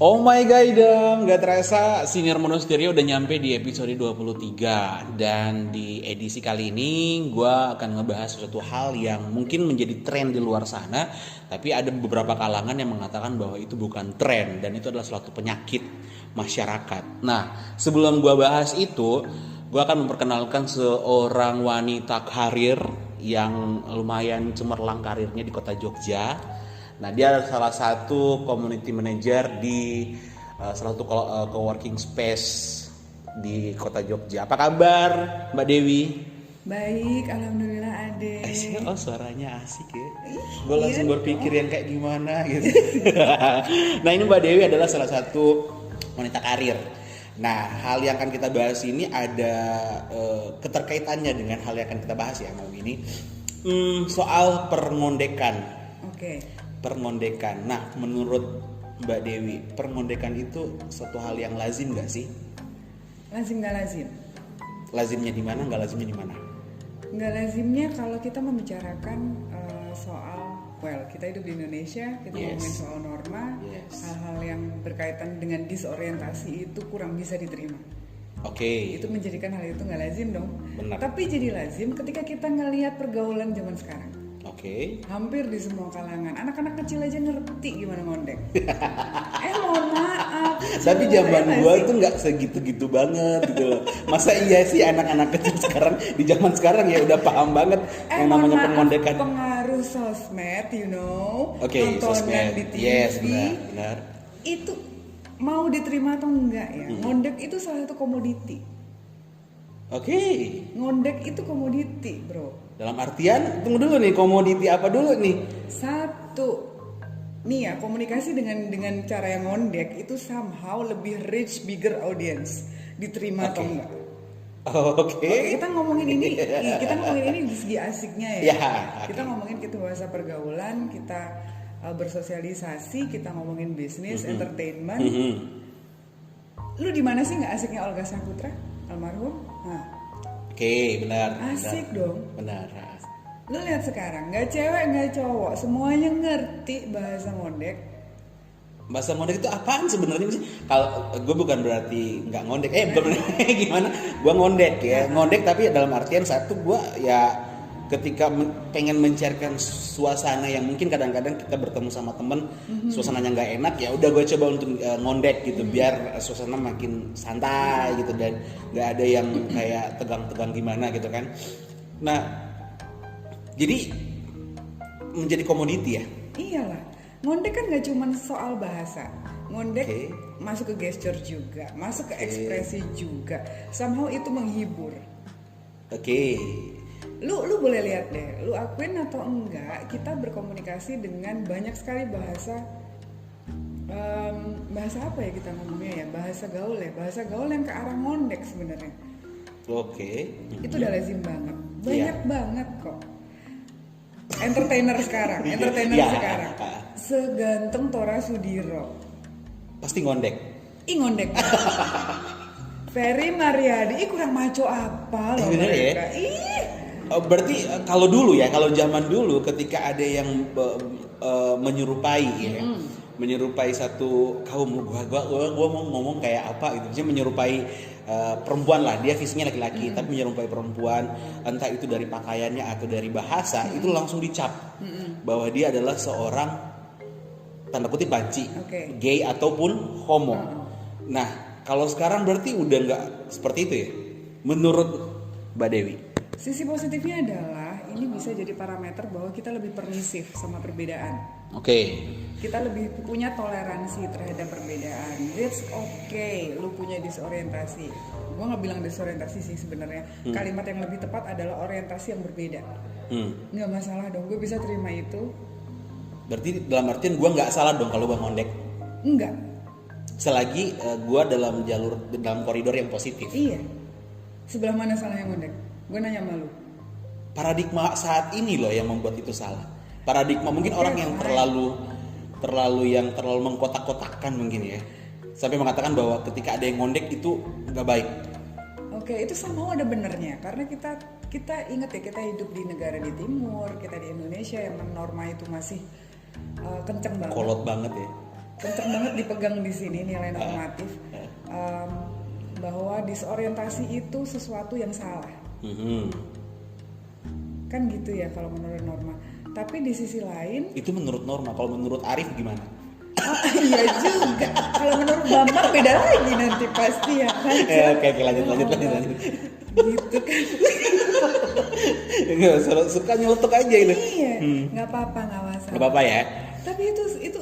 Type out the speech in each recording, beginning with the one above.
Oh my god, gak terasa Senior Monosterio udah nyampe di episode 23. Dan di edisi kali ini gue akan ngebahas sesuatu hal yang mungkin menjadi tren di luar sana. Tapi ada beberapa kalangan yang mengatakan bahwa itu bukan tren dan itu adalah suatu penyakit masyarakat. Nah, sebelum gue bahas itu, gue akan memperkenalkan seorang wanita karir yang lumayan cemerlang karirnya di kota Jogja. Nah, dia adalah salah satu community manager di salah satu co-working space di kota Jogja. Apa kabar, Mbak Dewi? Baik, alhamdulillah Ade. Oh, suaranya asik ya. Gue langsung berpikir yang kayak gimana gitu. Nah, ini Mbak Dewi adalah salah satu wanita karir. Nah, hal yang akan kita bahas ini ada keterkaitannya dengan hal yang akan kita bahas ya malam ini. Soal pengondekan. Oke. Pengondekan. Nah, menurut Mbak Dewi, pengondekan itu suatu hal yang lazim nggak sih? Lazim nggak lazim? Lazimnya di mana? Nggak lazimnya di mana? Nggak lazimnya kalau kita membicarakan soal, kita hidup di Indonesia, kita ngomongin soal norma, hal-hal yang berkaitan dengan disorientasi itu kurang bisa diterima. Oke. Itu menjadikan hal itu nggak lazim dong. Benar. Tapi jadi lazim ketika kita ngelihat pergaulan zaman sekarang. Oke. Hampir di semua kalangan, anak-anak kecil aja ngerti gimana ngondek. Mohon maaf. Tapi zaman gua tuh nggak segitu-gitu banget gitu loh. Masa iya sih anak-anak kecil sekarang di zaman sekarang ya udah paham banget yang namanya pengondekan. Pengaruh sosmed, Oke, tontonan sosmed. di TV. Yes, benar. Itu mau diterima atau enggak ya? Ngondek itu salah satu komoditi. Oke. Ngondek itu komoditi, bro. Dalam artian, tunggu dulu nih, komoditi apa dulu nih? Satu, nih ya, komunikasi dengan cara yang ngondek itu somehow lebih reach bigger audience. Diterima atau enggak? Oke. Kita ngomongin ini di segi asiknya ya. Kita ngomongin kita bahasa pergaulan, kita bersosialisasi, kita ngomongin bisnis, entertainment. Lu di mana sih nggak asiknya Olga Saputra, almarhum? Nah. Oke, benar. Asik dong. Benar. Lu lihat sekarang, nggak cewek nggak cowok, semuanya ngerti bahasa ngondek. Bahasa ngondek itu apaan sebenarnya sih? Kalau gue bukan berarti nggak ngondek, bukan gimana? Gue ngondek ya, ngondek tapi dalam artian satu gue ya ketika pengen mencairkan suasana yang mungkin kadang-kadang kita bertemu sama temen, suasananya nggak enak, ya udah gue coba untuk ngondek gitu, biar suasana makin santai gitu dan nggak ada yang kayak tegang-tegang gimana gitu kan. Nah, jadi menjadi komoditi ya. Iyalah, ngondek kan nggak cuma soal bahasa, ngondek masuk ke gesture juga, masuk ke ekspresi juga, somehow itu menghibur. Lu boleh lihat deh, lu akuin atau enggak, kita berkomunikasi dengan banyak sekali bahasa apa ya kita ngomongnya ya, bahasa gaul yang ke arah ngondek sebenarnya. Itu udah lazim banget, banyak banget kok. Entertainer sekarang, seganteng Tora Sudiro pasti ngondek. Ngondek. Ferry Mariadi, kurang maco apa loh mereka. Berarti kalau dulu ya, kalau zaman dulu ketika ada yang menyerupai ya, menyerupai satu kaum, gua mau ngomong kayak apa gitu, dia menyerupai perempuan lah, dia visinya laki-laki tapi menyerupai perempuan, entah itu dari pakaiannya atau dari bahasa, itu langsung dicap bahwa dia adalah seorang tanda kutip banci, gay ataupun homo. Nah, kalau sekarang berarti udah nggak seperti itu ya, menurut Mbak Dewi? Sisi positifnya adalah ini bisa jadi parameter bahwa kita lebih permisif sama perbedaan. Kita lebih punya toleransi terhadap perbedaan. It's okay, lu punya disorientasi. Gue nggak bilang disorientasi sih sebenarnya. Kalimat yang lebih tepat adalah orientasi yang berbeda. Nggak masalah dong, gue bisa terima itu. Berarti dalam artian gue nggak salah dong kalau gue ngondek? Enggak. Selagi gue dalam koridor yang positif. Iya. Sebelah mana salahnya ngondek? Gue nanya sama lu. Paradigma saat ini loh yang membuat itu salah. Paradigma mungkin orang yang terlalu mengkotak-kotakkan mungkin ya. Sampai mengatakan bahwa ketika ada yang ngondek itu nggak baik. Itu sama ada benernya. Karena kita ingat ya, kita hidup di negara di timur, kita di Indonesia yang norma itu masih kenceng banget. Kolot banget ya. kenceng banget dipegang di sini nilai normatif bahwa disorientasi itu sesuatu yang salah. Kan gitu ya kalau menurut norma. Tapi di sisi lain itu menurut norma. Kalau menurut Arif gimana? Iya juga. Kalau menurut Bambang beda lagi nanti pasti ya kan. Oke, lanjut. Gitu kan. Enggak, suka nyelotok aja itu. Iya, nggak apa-apa, nggak masalah. Nggak apa-apa ya. Tapi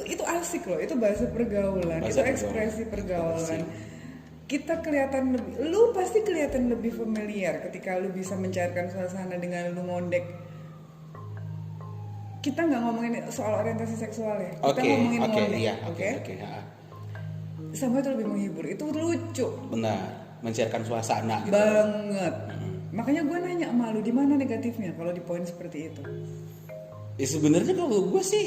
itu asik loh, itu bahasa pergaulan, itu ekspresi pergaulan. Kita kelihatan lu pasti kelihatan lebih familiar ketika lu bisa mencairkan suasana dengan lu ngondek. Kita nggak ngomongin soal orientasi seksual ya, kita ngomongin ngondek, oke? Sama itu lebih menghibur, itu lucu. Benar, mencairkan suasana. Gitu. Banget. Makanya gue nanya sama lu, di mana negatifnya kalau di poin seperti itu? Ya sebenarnya kalau gue sih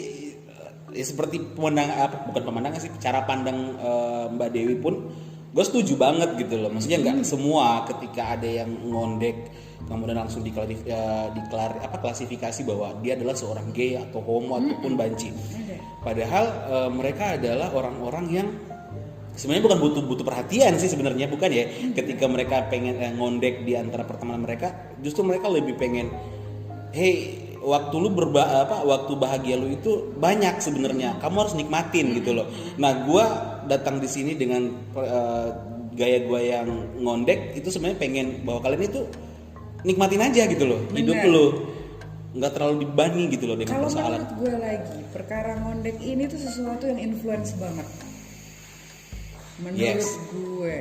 seperti bukan pemandangan sih, cara pandang Mbak Dewi pun gue setuju banget gitu loh. Maksudnya nggak semua ketika ada yang ngondek kemudian langsung klasifikasi bahwa dia adalah seorang gay atau homo ataupun banci. Padahal mereka adalah orang-orang yang sebenarnya bukan butuh perhatian sih sebenarnya, bukan ya. Ketika mereka pengen ngondek di antara pertemanan mereka, justru mereka lebih pengen, hey, waktu lu waktu bahagia lu itu banyak sebenarnya, kamu harus nikmatin gitu loh. Nah, gue datang di sini dengan gaya gue yang ngondek itu sebenarnya pengen bahwa kalian itu nikmatin aja gitu loh. Bener. Hidup lu nggak terlalu dibani gitu loh dengan persoalan. Kalau menurut gue lagi, perkara ngondek ini tuh sesuatu yang influence banget. Menurut gue,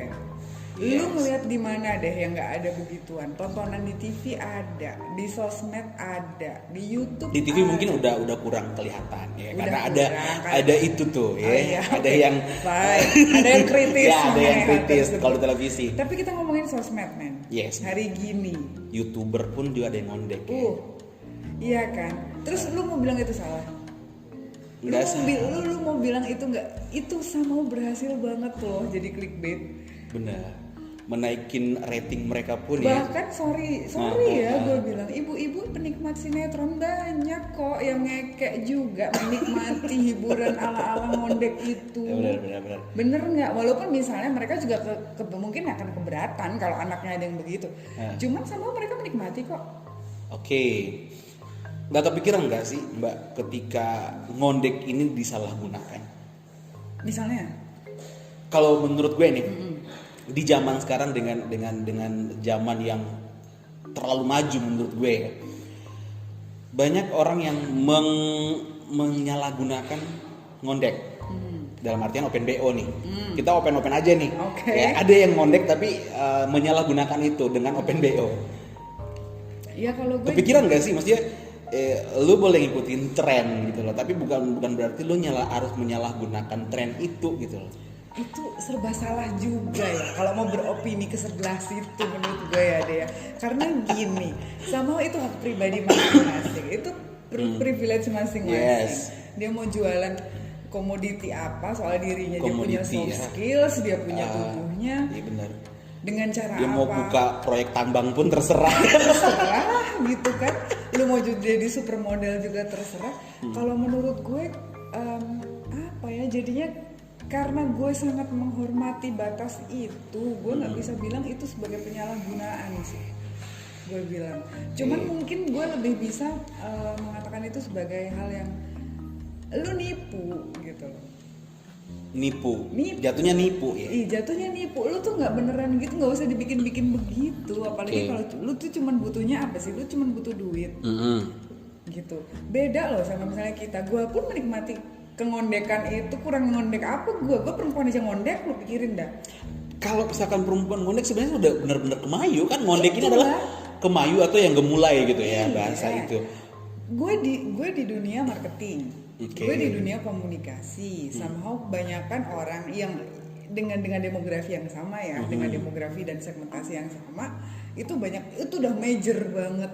lu ngeliat di mana deh yang nggak ada begituan? Tontonan di TV ada, di sosmed ada, di YouTube. Di TV ada. Mungkin udah kurang kelihatan ya, udah karena ada itu tuh ya, ada yang ada yang kritis. Ya, ada yang kritis kalau televisi. Tapi kita ngomongin sosmed, men. Yes. Hari gini. YouTuber pun juga ada yang ngondek. Iya kan. Terus lu mau bilang itu salah? Lu mau bilang itu nggak? Itu sama berhasil banget loh jadi clickbait. Benar. Menaikin rating mereka pun bahkan sorry ya gue bilang ibu-ibu penikmat sinetron banyak kok yang ngekek juga menikmati hiburan ala-ala ngondek itu. Bener nggak? Walaupun misalnya mereka juga mungkin akan keberatan kalau anaknya ada yang begitu. Cuman sama mereka menikmati kok. Oke. Nggak kepikiran nggak sih Mbak ketika ngondek ini disalahgunakan? Misalnya? Kalau menurut gue nih, di zaman sekarang dengan zaman yang terlalu maju menurut gue, banyak orang yang menyalahgunakan ngondek. Dalam artian open BO nih. Kita open aja nih. Ya, ada yang ngondek tapi menyalahgunakan itu dengan open BO. Ya kalau gue kepikiran nggak sih, maksudnya lu boleh ngikutin tren gitu loh, tapi bukan berarti lu harus menyalahgunakan tren itu gitu loh. Itu serba salah juga ya kalau mau beropini ke sebelah situ menurut gue ya deh ya. Karena gini, sama itu hak pribadi masing-masing, itu privilege masing-masing. Dia mau jualan komoditi apa soal dirinya, dia punya soft skills, dia punya tubuhnya. Iya benar. Dengan cara dia apa? Dia mau buka proyek tambang pun terserah. Terserah gitu kan. Lu mau jadi supermodel juga terserah. Kalau menurut gue jadinya karena gue sangat menghormati batas itu, gue nggak bisa bilang itu sebagai penyalahgunaan sih. Gue bilang. Cuman mungkin gue lebih bisa mengatakan itu sebagai hal yang lu nipu gitu loh. Nipu. Jatuhnya nipu ya. Jatuhnya nipu. Lu tuh nggak beneran gitu, nggak usah dibikin begitu. Apalagi kalau lu tuh cuman butuhnya apa sih? Lu cuman butuh duit. Gitu. Beda loh sama misalnya kita. Gue pun menikmati kengondekan itu. Kurang ngondek apa? Gue perempuan aja ngondek, lu pikirin dah. Kalau misalkan perempuan ngondek sebenarnya udah bener-bener kemayu kan. Ngondek ini adalah kemayu atau yang gemulai gitu ya bahasa itu. Gue di dunia marketing. Gue di dunia komunikasi, somehow kebanyakan orang yang dengan demografi yang sama ya, dengan demografi dan segmentasi yang sama, itu udah major banget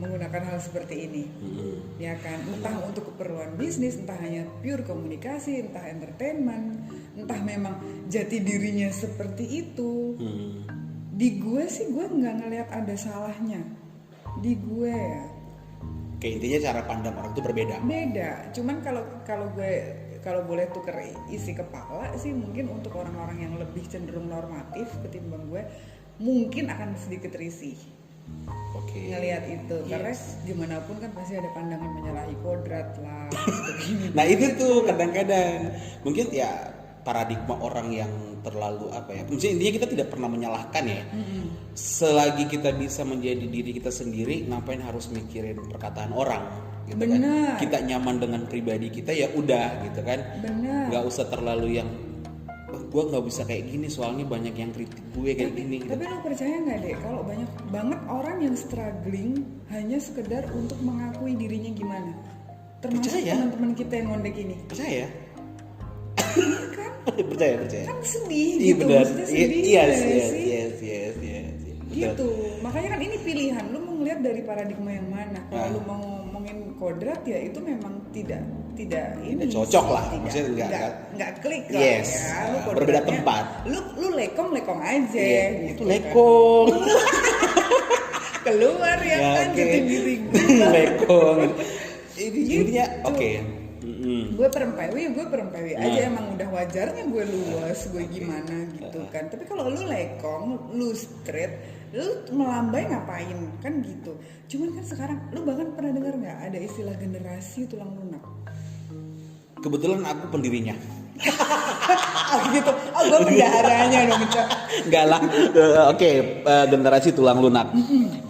menggunakan hal seperti ini, ya kan? Entah untuk keperluan bisnis, entah hanya pure komunikasi, entah entertainment, entah memang jati dirinya seperti itu. Di gue sih gue nggak ngelihat ada salahnya, di gue ya. Oke, intinya cara pandang orang itu berbeda. Beda. Cuman kalau boleh tuker isi kepala sih, mungkin untuk orang-orang yang lebih cenderung normatif ketimbang gue, mungkin akan sedikit risih. Oke. Ngelihat itu, karena gimana pun kan pasti ada pandangan menyalahi kodrat lah. Gitu. Nah itu tuh kadang-kadang mungkin ya paradigma orang yang terlalu maksudnya intinya kita tidak pernah menyalahkan ya. Selagi kita bisa menjadi diri kita sendiri, ngapain harus mikirin perkataan orang gitu. Bener. Kan kita nyaman dengan pribadi kita ya udah gitu kan. Benar. Nggak usah terlalu yang gue nggak bisa kayak gini soalnya banyak yang kritik gue kayak gini gitu. Tapi lo percaya nggak deh kalau banyak banget orang yang struggling hanya sekedar untuk mengakui dirinya gimana, termasuk teman-teman kita yang ngondek ini. Percaya? Kan? percaya Kan sedih iya, gitu, benar. maksudnya sedih Yes. Gitu. Makanya kan ini pilihan, lu mau ngeliat dari paradigma yang mana. Kalau lu mau ngomongin kodrat ya itu memang tidak ini cocok lah, maksudnya enggak klik lah yes, ya. Lu berbeda tempat. Lu lekong aja Itu gitu. lekong. Keluar ya kan gitu. Lekong. Intinya oke. Gue perempewi aja, emang udah wajarnya gue luas, gue gimana gitu kan. Tapi kalau lu lekong, lu straight, lu melambai ngapain kan gitu. Cuman kan sekarang lu bahkan pernah dengar nggak ada istilah generasi tulang lunak? Kebetulan aku pendirinya. Gitu. Gue bendaharanya dong, Cak. Enggak lah. Oke, generasi tulang lunak.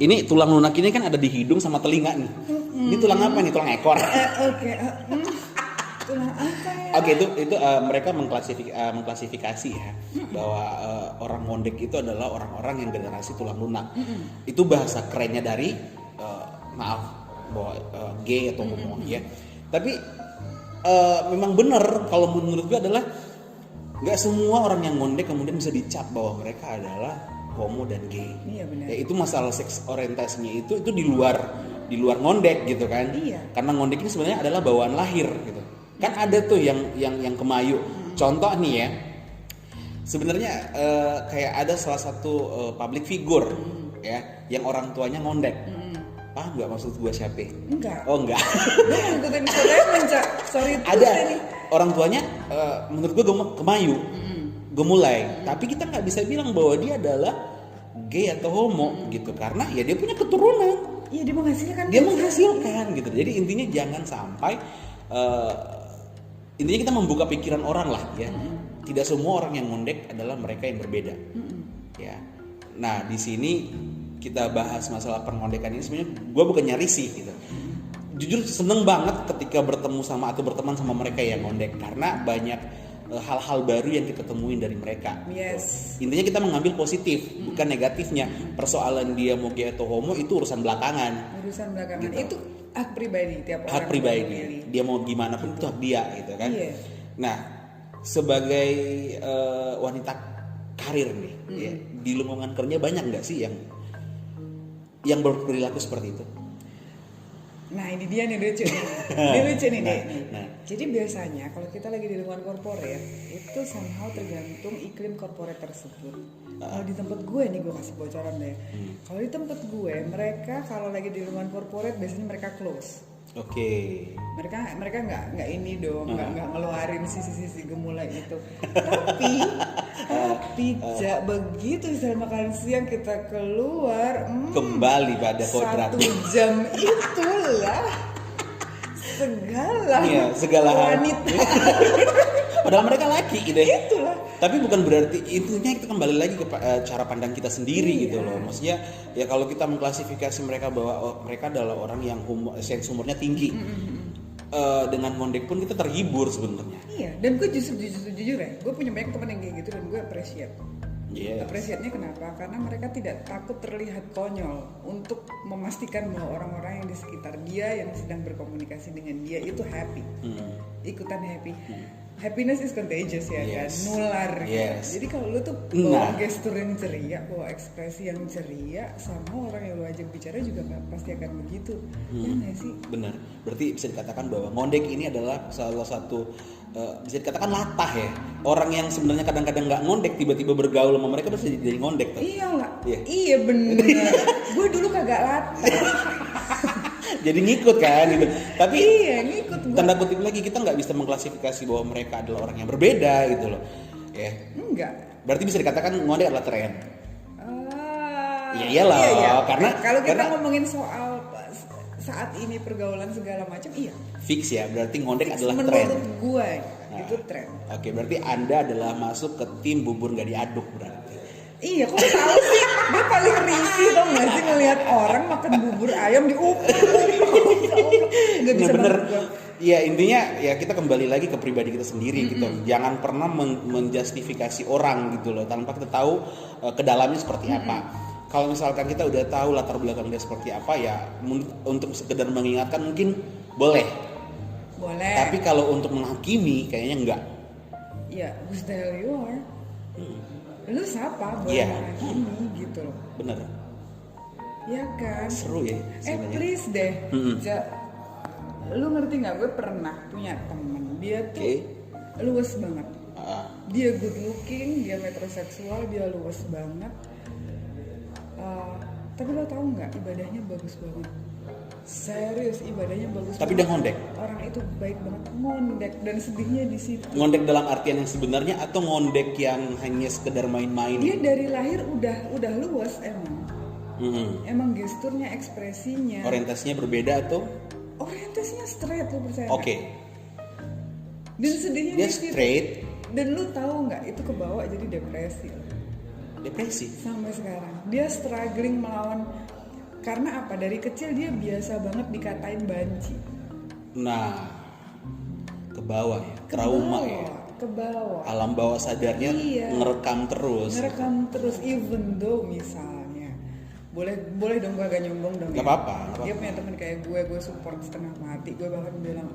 Ini tulang lunak ini kan ada di hidung sama telinga nih. Ini tulang apa nih? Tulang ekor. Tulang apa ya? Oke, itu mereka mengklasifikasi ya bahwa orang ngondek itu adalah orang-orang yang generasi tulang lunak. Itu bahasa kerennya dari bahwa gay atau homo ya. Tapi memang benar kalau menurut gue adalah nggak semua orang yang ngondek kemudian bisa dicap bahwa mereka adalah homo dan gay. Iya benar. Ya itu masalah seks orientasinya itu di luar ngondek gitu kan. Iya. Karena ngondek ini sebenarnya adalah bawaan lahir gitu. Kan ada tuh yang kemayu. Contoh nih ya. Sebenarnya kayak ada salah satu public figure ya yang orang tuanya ngondek. Paham nggak maksud gue siapa? Enggak. Oh enggak. Gue ngikutin Instagram, Cak. Sorry ada orang tuanya menurut gue kemayu. Gemulai. Tapi kita nggak bisa bilang bahwa dia adalah gay atau homo gitu karena ya dia punya keturunan. Iya, dia menghasilkan. Dia menghasilkan gitu. Jadi intinya jangan sampai intinya kita membuka pikiran orang lah ya. Tidak semua orang yang ngondek adalah mereka yang berbeda. Ya. Nah, di sini kita bahas masalah pengondekan ini sebenarnya gue bukannya risih gitu. Jujur seneng banget ketika bertemu sama atau berteman sama mereka yang ngondek karena banyak hal-hal baru yang kita temuin dari mereka. Yes. Intinya kita mengambil positif, bukan negatifnya. Persoalan dia mau gay atau homo itu urusan belakangan. Gitu. Itu hak pribadi tiap orang. Hak pribadi. Dia mau gimana pun itu hak dia gitu kan. Iya. Nah, sebagai wanita karir nih, ya, di lingkungan kerja banyak nggak sih yang berperilaku seperti itu? Nah ini dia nih lucu nih. Dia lucu nih deh. Nah. Jadi biasanya kalau kita lagi di lingkungan korporat itu somehow tergantung iklim korporat tersebut. Kalau di tempat gue nih, gue kasih bocoran deh. Kalau di tempat gue, mereka kalau lagi di lingkungan korporat biasanya mereka close. Oke. Mereka nggak ini dong, nggak ngeluarin sisi-sisi gemulai itu. Tapi begitu setelah makan siang kita keluar, kembali pada kodrat. 1 jam itulah segala wanita. Padahal mereka laki gitu. Itulah. Tapi bukan berarti intinya kita kembali lagi ke cara pandang kita sendiri gitu loh. Maksudnya ya kalau kita mengklasifikasi mereka bahwa mereka adalah orang yang sense humornya tinggi. Dengan ngondek pun kita terhibur sebenarnya. Iya, dan gue jujur ya, gue punya banyak teman yang kayak gitu dan gue appreciate. Yes. Appreciate-nya kenapa? Karena mereka tidak takut terlihat konyol untuk memastikan bahwa orang-orang yang di sekitar dia yang sedang berkomunikasi dengan dia itu happy, ikutan happy. Happiness is contagious ya kan, nular. Yes. Jadi kalau lu tuh bawa gestur yang ceria, bawa ekspresi yang ceria, sama orang yang lu ajak bicara juga pasti akan begitu. Ya nggak sih? Benar. Berarti bisa dikatakan bahwa ngondek ini adalah salah satu bisa dikatakan latah ya. Orang yang sebenarnya kadang-kadang nggak ngondek tiba-tiba bergaul sama mereka bisa jadi ngondek tuh. Iya lah. Iya bener. Gue dulu kagak latah. Jadi ngikut kan gitu. Tapi iya ngikut gua. Tanda kutip lagi, kita nggak bisa mengklasifikasi bahwa mereka adalah orang yang berbeda gitu loh. Ya. Enggak. Berarti bisa dikatakan ngondek adalah tren. Iya iyalah, iya. Karena kalau kita ngomongin soal saat ini pergaulan segala macam, iya. Fix ya, berarti ngondek adalah menurut tren. Menurut gue itu tren. Oke, berarti Anda adalah masuk ke tim bubur nggak diaduk berarti. Iya, kok tahu sih? Gue paling risih tau gak sih ngelihat orang makan bubur ayam diukur. Gak bisa bener. gue. Ya intinya ya kita kembali lagi ke pribadi kita sendiri gitu. Jangan pernah menjustifikasi orang gitu loh tanpa kita tahu kedalamnya seperti apa. Kalau misalkan kita udah tahu latar belakang dia seperti apa ya untuk sekedar mengingatkan mungkin boleh. Boleh. Tapi kalau untuk menghakimi kayaknya enggak. Ya, who's the hell you are? Lu siapa buat menghakimi gitu loh. Bener. Ya kan? Seru ya. Please deh. Lu ngerti nggak? Gue pernah punya temen, dia tuh luwes banget. Dia good looking, dia metroseksual, dia luwes banget. Tapi lo tau nggak, ibadahnya bagus banget. Serius, ibadahnya bagus. Tapi dia ngondek. Orang itu baik banget, ngondek, dan sedihnya di situ. Ngondek dalam artian yang sebenarnya atau ngondek yang hanya sekedar main-main? Dia dari lahir udah luwes emang. Emang gesturnya, ekspresinya. Orientasinya berbeda atau? Orientasinya straight, lo percaya? Oke. Dan sedihnya dia di situ. Straight. Dan lu tahu nggak itu kebawa jadi depresi. Depresi sampai sekarang dia struggling melawan, karena apa, dari kecil dia biasa banget dikatain banci. Nah, ke bawah ya, trauma ya, ke bawah, alam bawah sadarnya ngerekam terus even though misalnya boleh dong gue agak nyombong dong. Gak apa-apa. Dia punya teman kayak gue support setengah mati. Gue bahkan bilang,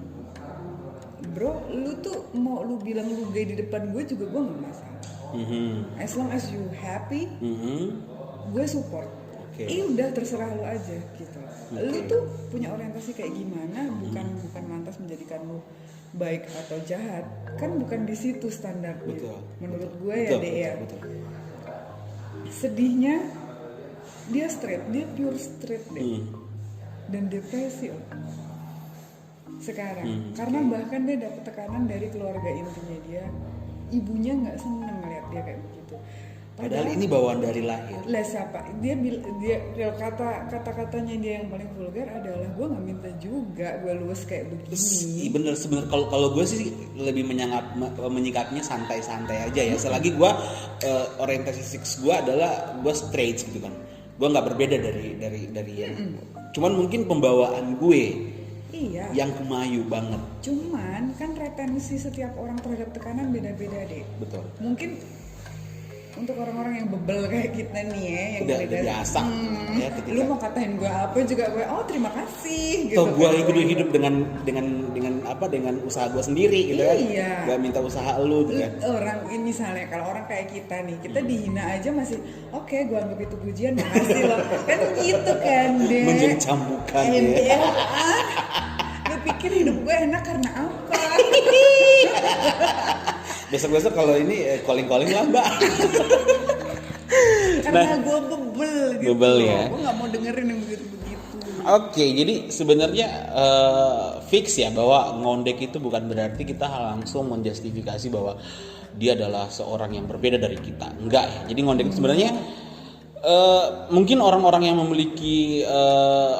bro, lu tuh mau lu bilang lu gay di depan gue juga gue nggak masalah. As long as you happy, gue support. Udah terserah lu aja gitu. Lu tuh punya orientasi kayak gimana, bukan lantas menjadikan lu baik atau jahat. Kan bukan di situ standarnya. Betul. Menurut gue betul. Sedihnya dia straight, dia pure straight deh. Dan depresi sekarang. Karena bahkan dia dapat tekanan dari keluarga intinya dia. Ibunya nggak seneng ngeliat dia kayak begitu. Padahal ini bawaan dari lahir. Lah siapa? Dia kata-katanya dia yang paling vulgar adalah, gue nggak minta juga gue luwes kayak begini. Bener kalau gue sih lebih menyikapnya santai-santai aja ya. Selagi gue orientasi seks gue adalah gue straight gitu kan. Gue nggak berbeda dari yang. Cuman mungkin pembawaan gue. Iya. Yang kemayu banget. Cuman kan retensi setiap orang terhadap tekanan beda-beda deh. Betul. Mungkin untuk orang-orang yang bebel kayak kita nih ya, yang udah biasa. Ya, lu mau katain gue apa juga gue, terima kasih. Gitu. Toh gue hidup dengan usaha gue sendiri gitu kan. Iya. Gak minta usaha lu gitu kan. Orang ini misalnya kalau orang kayak kita nih, kita dihina aja masih oke, gue anggap itu pujian, makasih loh. Kan gitu kan deh. Menjadi cambukan ya. Lu pikir hidup gue enak karena apa? Besok-besok kalau ini calling lah mbak. Karena gue bebel gitu. Bebel ya. Gue nggak mau dengerin yang begitu-begitu. Oke, jadi sebenarnya fix ya bahwa ngondek itu bukan berarti kita langsung menjustifikasi bahwa dia adalah seorang yang berbeda dari kita. Enggak ya. Jadi ngondek itu sebenarnya mungkin orang-orang yang memiliki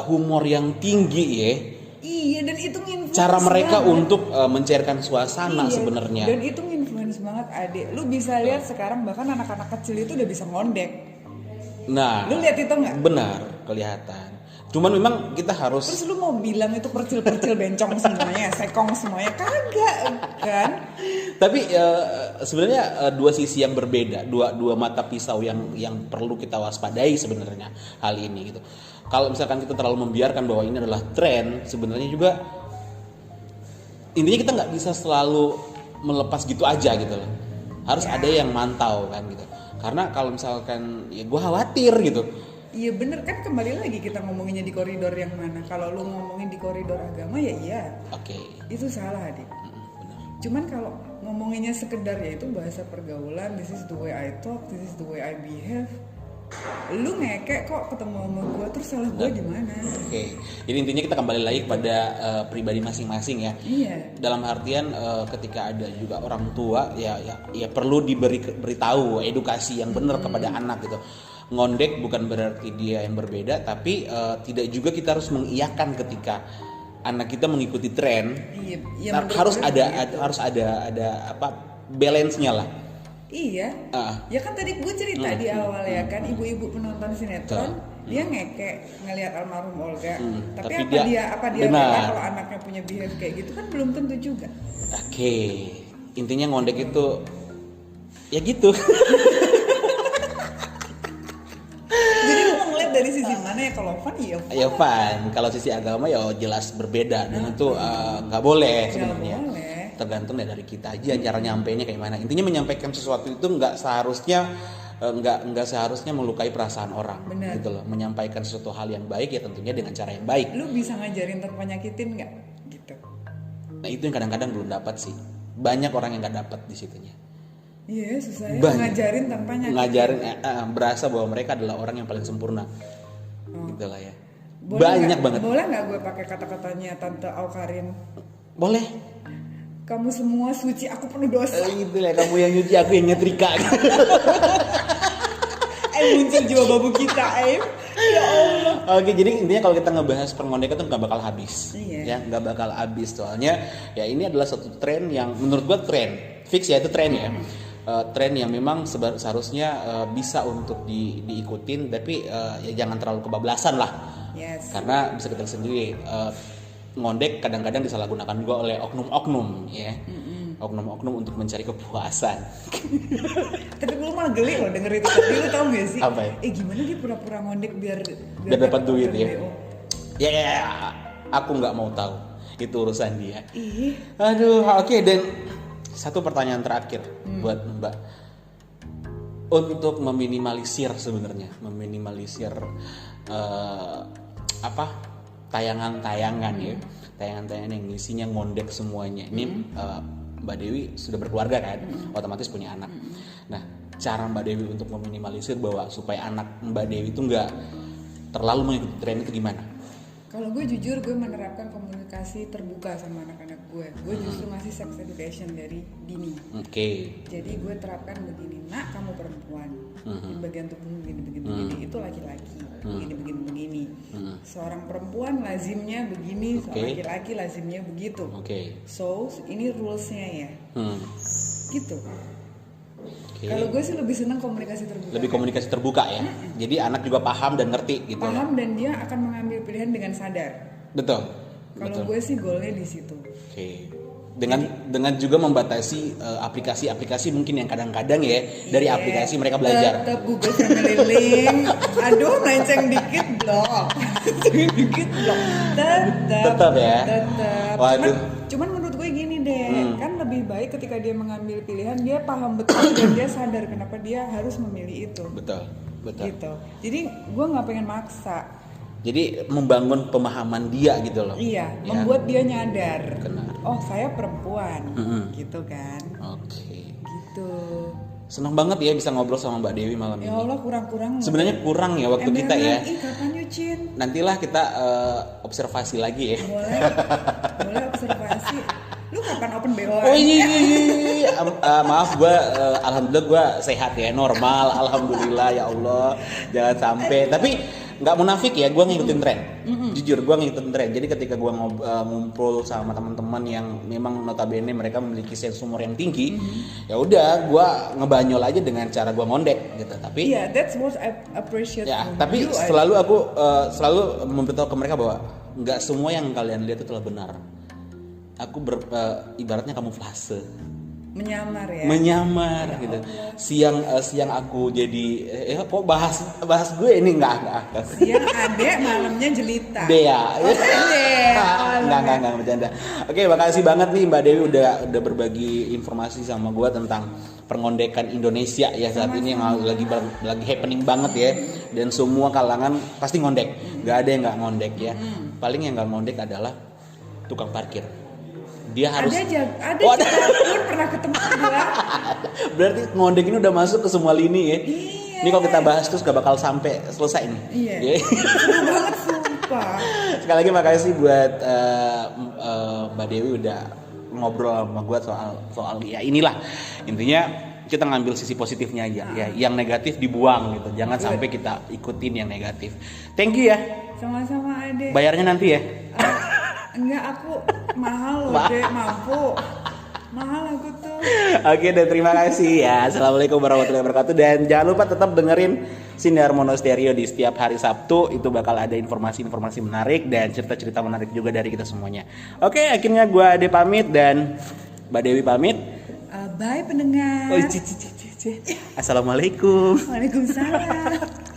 humor yang tinggi ya. Iya, dan itu nginfluence cara mereka banget untuk mencairkan suasana sebenarnya. Dan itu nginfluence banget adik. Lu bisa lihat sekarang bahkan anak-anak kecil itu udah bisa ngondek. Nah, lu lihat itu nggak? Benar, kelihatan. Cuman memang kita harus. Terus lu mau bilang itu percil-percil bencong semuanya, sekong semuanya, kagak kan? Tapi sebenarnya dua sisi yang berbeda, dua mata pisau yang perlu kita waspadai sebenarnya hal ini gitu. Kalau misalkan kita terlalu membiarkan bahwa ini adalah tren, sebenarnya juga intinya kita nggak bisa selalu melepas gitu aja gitu loh. Harus ada yang mantau kan gitu. Karena kalau misalkan ya gue khawatir gitu. Iya bener kan, kembali lagi kita ngomonginnya di koridor yang mana. Kalau lu ngomongin di koridor agama ya iya. Oke. Itu salah adik. Benar. Cuman kalau ngomonginnya sekedar ya itu bahasa pergaulan, this is the way I talk, this is the way I behave. lu ngekek kok ketemu sama gue, terus salah gue di mana? Oke. Jadi intinya kita kembali lagi kepada pribadi masing-masing ya. Iya. Dalam artian ketika ada juga orang tua ya perlu beritahu edukasi yang benar kepada anak gitu. Ngondek bukan berarti dia yang berbeda, tapi tidak juga kita harus mengiyakan ketika anak kita mengikuti tren. Iya, harus ada apa balance-nya lah. Iya, ya kan tadi gue cerita di awal ya kan, ibu-ibu penonton sinetron dia ngekek ngelihat almarhum Olga, tapi apa dia rela kalau anaknya punya behave kayak gitu kan belum tentu juga. Oke, intinya ngondek itu ya gitu. Jadi lu mau ngeliat dari sisi mana ya? Kalau fun ya fun, kalau sisi agama ya jelas berbeda dan itu nggak boleh sebenarnya. Tergantung dari kita aja cara nyampainya kayak mana. Intinya menyampaikan sesuatu itu nggak seharusnya melukai perasaan orang. Bener. Gitu loh. Menyampaikan sesuatu hal yang baik ya tentunya dengan cara yang baik. Lu bisa ngajarin tanpa nyakitin nggak gitu? Nah itu yang kadang-kadang belum dapat sih. Banyak orang yang nggak dapat di situnya. Iya, susah ya ngajarin tanpa nyakitin. Ngajarin berasa bahwa mereka adalah orang yang paling sempurna. Gitu lah ya. Banyak banget. Boleh nggak gue pakai kata-katanya Tante Aukarin? Boleh. Kamu semua suci, aku penuh dosa. Itu lah, kamu yang nyuci, aku yang nyetrika. Muncul jiwa babu kita, ya Allah. Oke, jadi intinya kalau kita ngebahas pengondekan itu nggak bakal habis. Iya. Ya, nggak bakal habis soalnya. Ya ini adalah satu tren yang menurut gua tren fix ya, itu tren ya. Tren yang memang seharusnya bisa untuk diikutin, tapi ya jangan terlalu kebablasan lah. Yes. Karena bisa kita sendiri. Ngondek kadang-kadang disalahgunakan juga oleh oknum-oknum ya. Oknum-oknum untuk mencari kepuasan. Tapi gue malah geli loh denger itu. Tapi lu tau gak sih? Apa ya? Gimana dia pura-pura ngondek biar dapat duit ya? Ya, aku nggak mau tahu. Itu urusan dia. Aduh, oke. Dan satu pertanyaan terakhir buat Mbak. Untuk meminimalisir tayangan-tayangan ya, tayangan-tayangan yang isinya ngondek semuanya. Ini Mbak Dewi sudah berkeluarga kan, otomatis punya anak. Nah, cara Mbak Dewi untuk meminimalisir bahwa supaya anak Mbak Dewi itu nggak terlalu mengikuti tren itu gimana? Kalau gue jujur, gue menerapkan komunikasi terbuka sama anak-anak gue. Gue justru ngasih sex education dari dini. Oke. Jadi gue terapkan begini, nak kamu perempuan, di bagian tubuhmu begini, itu laki-laki, begini. Seorang perempuan lazimnya begini, seorang laki-laki lazimnya begitu. So ini rulesnya ya, gitu. Kalau gue sih lebih senang komunikasi terbuka. Lebih komunikasi terbuka ya. Jadi anak juga paham dan ngerti gitu. Paham dan dia akan mengambil pilihan dengan sadar. Betul. Kalau gue sih goalnya di situ. Dengan juga membatasi aplikasi-aplikasi mungkin yang kadang-kadang ya dari aplikasi mereka belajar. Tetap Google Family Link. Aduh, melenceng dikit blok. Tetap ya. Tetap. Waduh. Cuman menurut gue gini deh, kan lebih baik ketika dia mengambil pilihan dia paham betul dan dia sadar kenapa dia harus memilih itu. Betul. Gitu. Jadi gue nggak pengen maksa. Jadi membangun pemahaman dia gitu loh. Iya, membuat dia nyadar. Benar. Oh, saya perempuan, gitu kan. Oke. Gitu. Senang banget ya bisa ngobrol sama Mbak Dewi malam ini. Ya Allah, kurang-kurang. Sebenarnya kurang ya waktu kita ya. Kapan yuk, Cin? Nantilah kita observasi lagi ya. Boleh observasi. Lu kapan open BO? Oh iya. Maaf gue, alhamdulillah gue sehat ya, normal, alhamdulillah ya Allah. Jangan sampai. Tapi nggak munafik ya, gue ngikutin tren. Jujur gue ngikutin tren. Jadi ketika gue ngumpul sama teman-teman yang memang notabene mereka memiliki sense humor yang tinggi, ya udah gue ngebanyol aja dengan cara gue ngondek gitu. Tapi that's what I appreciate. Ya, tapi selalu aku selalu memberitahu ke mereka bahwa nggak semua yang kalian lihat itu telah benar. Aku ibaratnya kamuflase. Menyamar ya gitu. Siang aku jadi kok bahas gue ini enggak. Siang adek malamnya jelita. Dea. Enggak bercanda. Oke, makasih banget nih Mbak Dewi udah berbagi informasi sama gue tentang pengondekan Indonesia ya saat ini yang lagi happening banget ya, dan semua kalangan pasti ngondek. Enggak ada yang enggak ngondek ya. Paling yang enggak ngondek adalah tukang parkir. Dia harus ada pun pernah ketemu gua. Berarti ngondek ini udah masuk ke semua lini ya. Iya. Ini kalau kita bahas terus gak bakal sampai selesai nih. Iya. Seru banget sumpah. Sekali lagi makasih buat Mbak Dewi udah ngobrol sama gue soal ya inilah intinya kita ngambil sisi positifnya aja ya, yang negatif dibuang gitu, jangan sampai kita ikutin yang negatif. Thank you ya. Sama-sama Ade. Bayarnya nanti ya. Enggak, aku mahal loh Dek, mampu. Mahal aku tuh. Oke, dan terima kasih ya. Assalamualaikum warahmatullahi wabarakatuh. Dan jangan lupa tetap dengerin Sinar Mono Stereo di setiap hari Sabtu. Itu bakal ada informasi-informasi menarik dan cerita-cerita menarik juga dari kita semuanya. Oke, akhirnya gue Ade pamit dan Mbak Dewi pamit. Bye pendengar. Assalamualaikum. Waalaikumsalam.